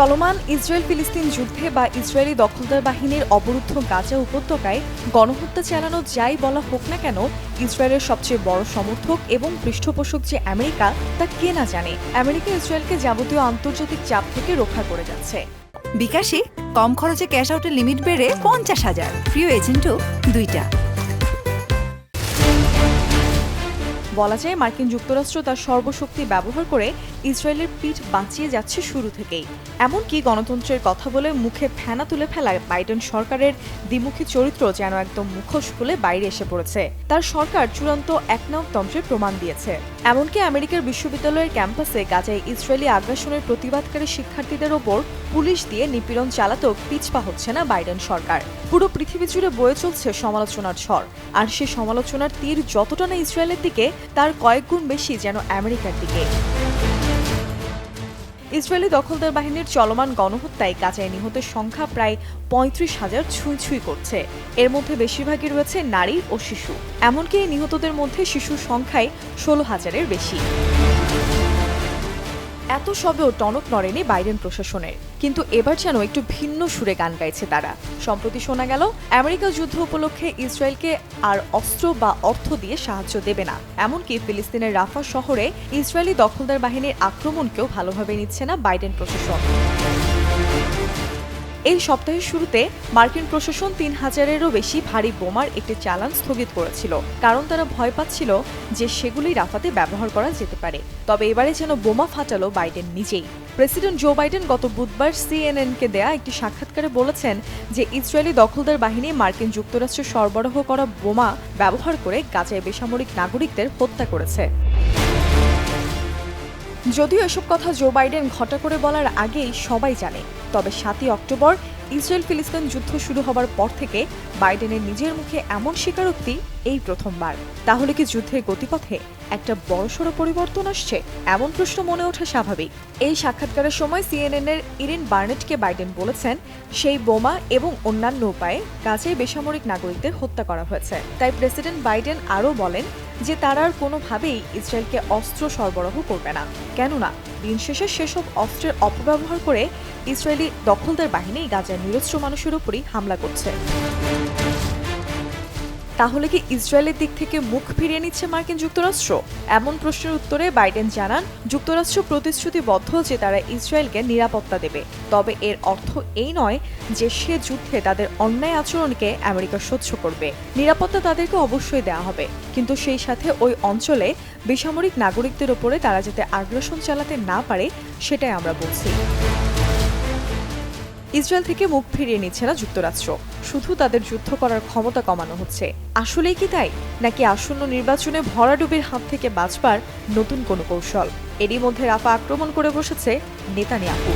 চলমান ইসরায়েল ফিলিস্তিন যুদ্ধে বা ইসরায়েলি দখলদার বাহিনীর অবরুদ্ধ গাজা উপত্যকায় গণহত্যা চালানো যাই বলা হোক না কেন, ইসরায়েলের সবচেয়ে বড় সমর্থক এবং পৃষ্ঠপোষক যে আমেরিকা, তা কে না জানে। আমেরিকা ইসরায়েলকে যাবতীয় আন্তর্জাতিক চাপ থেকে রক্ষা করে যাচ্ছে। বিকাশে কম খরচে ক্যাশ আউটের লিমিট বেড়ে 50,000, প্রিয় এজেন্টও 2টা। বলা যায় মার্কিন যুক্তরাষ্ট্র তার সর্বশক্তি ব্যবহার করে ইসরায়েলের পিঠ বাঁচিয়ে যাচ্ছে শুরু থেকেই। এমনকি গণতন্ত্রের কথা বলে মুখে ফেনা তুলে ফেলায় বাইডেন সরকারের দ্বিমুখী চরিত্র যেন একদম মুখোশ খুলে বাইরে এসে পড়েছে। তার সরকার চূড়ান্ত একনায়কতন্ত্রের প্রমাণ দিয়েছে। এমনকি আমেরিকার বিশ্ববিদ্যালয়ের ক্যাম্পাসে গাজায় ইসরায়েলি আগ্রাসনের প্রতিবাদকারী শিক্ষার্থীদের ওপর পুলিশ দিয়ে নিপীড়ন চালাতেও পিছপা হচ্ছে না বাইডেন সরকার। পুরো পৃথিবী জুড়ে বয়ে চলছে সমালোচনার ঝড়, আর সে সমালোচনার তীর যতটা না ইসরায়েলের দিকে, তার কয়েক গুণ বেশি যেন আমেরিকার দিকে। ইসরায়েলি দখলদার বাহিনীর চলমান গণহত্যায় গাজায় নিহতের সংখ্যা প্রায় 35,000 ছুঁই করছে। এর মধ্যে বেশিরভাগই রয়েছে নারী ও শিশু। এমনকি এই নিহতদের মধ্যে শিশুর সংখ্যাই 16,000-এর বেশি। এত সবেও টনক নড়েনি বাইডেন প্রশাসনের, কিন্তু এবার যেন একটু ভিন্ন সুরে গান গাইছে তারা। সম্প্রতি শোনা গেল আমেরিকা যুদ্ধ উপলক্ষে ইসরায়েলকে আর অস্ত্র বা অর্থ দিয়ে সাহায্য দেবে না। এমনকি ফিলিস্তিনের রাফা শহরে ইসরায়েলি দখলদার বাহিনীর আক্রমণকেও ভালোভাবে নিচ্ছে না বাইডেন প্রশাসন। এই সপ্তাহের শুরুতে মার্কিন প্রশাসন 3,000-এরও বেশি ভারী বোমার একটি চালান স্থগিত করেছিল, কারণ তারা ভয় পাচ্ছিল যে সেগুলি রাফাতে ব্যবহার করা যেতে পারে। তবে এবারে যেন বোমা ফাটালো বাইডেন নিজেই। প্রেসিডেন্ট জো বাইডেন গত বুধবার CNN-কে দেয়া একটি সাক্ষাৎকারে বলেছেন যে ইসরায়েলি দখলদার বাহিনী মার্কিন যুক্তরাষ্ট্রে সরবরাহ করা বোমা ব্যবহার করে গাজায় বেসামরিক নাগরিকদের হত্যা করেছে। যদিও এসব কথা জো বাইডেন ঘটা করে বলার আগেই সবাই জানে, তবে 7ই অক্টোবর ইসরায়েল ফিলিস্তিন যুদ্ধ শুরু হবার পর থেকে বাইডেনের নিজের মুখে এমন স্বীকারোক্তি এই প্রথমবার। তাহলে কি যুদ্ধের গতিপথে একটা বড়সড় পরিবর্তন আসছে? এমন প্রশ্ন মনে ওঠা স্বাভাবিক। এই সাক্ষাৎকারের সময় CNN-এর ইরিন বার্নেটকে বাইডেন বলেছেন সেই বোমা এবং অন্যান্য উপায়ে গাজায় বেসামরিক নাগরিকদের হত্যা করা হয়েছে। তাই প্রেসিডেন্ট বাইডেন আরও বলেন যে তারা আর কোনোভাবেই ইসরায়েলকে অস্ত্র সরবরাহ করবে না, কেননা দিন শেষে সেসব অস্ত্রের অপব্যবহার করে ইসরায়েলি দখলদার বাহিনী গাজার নিরস্ত্র মানুষের উপরই হামলা করছে। তাহলে কি ইসরায়েলের দিক থেকে মুখ ফিরিয়ে নিচ্ছে মার্কিন যুক্তরাষ্ট্র? এমন প্রশ্নের উত্তরে বাইডেন জানান, যুক্তরাষ্ট্র প্রতিশ্রুতিবদ্ধ যে তারা ইসরায়েলকে নিরাপত্তা দেবে। তবে এর অর্থ এই নয় যে সে যুদ্ধে তাদের অন্যায় আচরণকে আমেরিকা সহ্য করবে। নিরাপত্তা তাদেরকে অবশ্যই দেওয়া হবে, কিন্তু সেই সাথে ওই অঞ্চলে বেসামরিক নাগরিকদের ওপরে তারা যাতে আগ্রাসন চালাতে না পারে, সেটাই আমরা বলছি। ইসরায়েল থেকে মুখ ফিরিয়ে নিচ্ছে না যুক্তরাষ্ট্র, শুধু তাদের যুদ্ধ করার ক্ষমতা কমানো হচ্ছে। আসলেই কি তাই, নাকি আসন্ন নির্বাচনে ভরাডুবির হাত থেকে বাঁচবার নতুন কোনো কৌশল? এরই মধ্যে রাফা আক্রমণ করে বসেছে নেতানিয়াহু।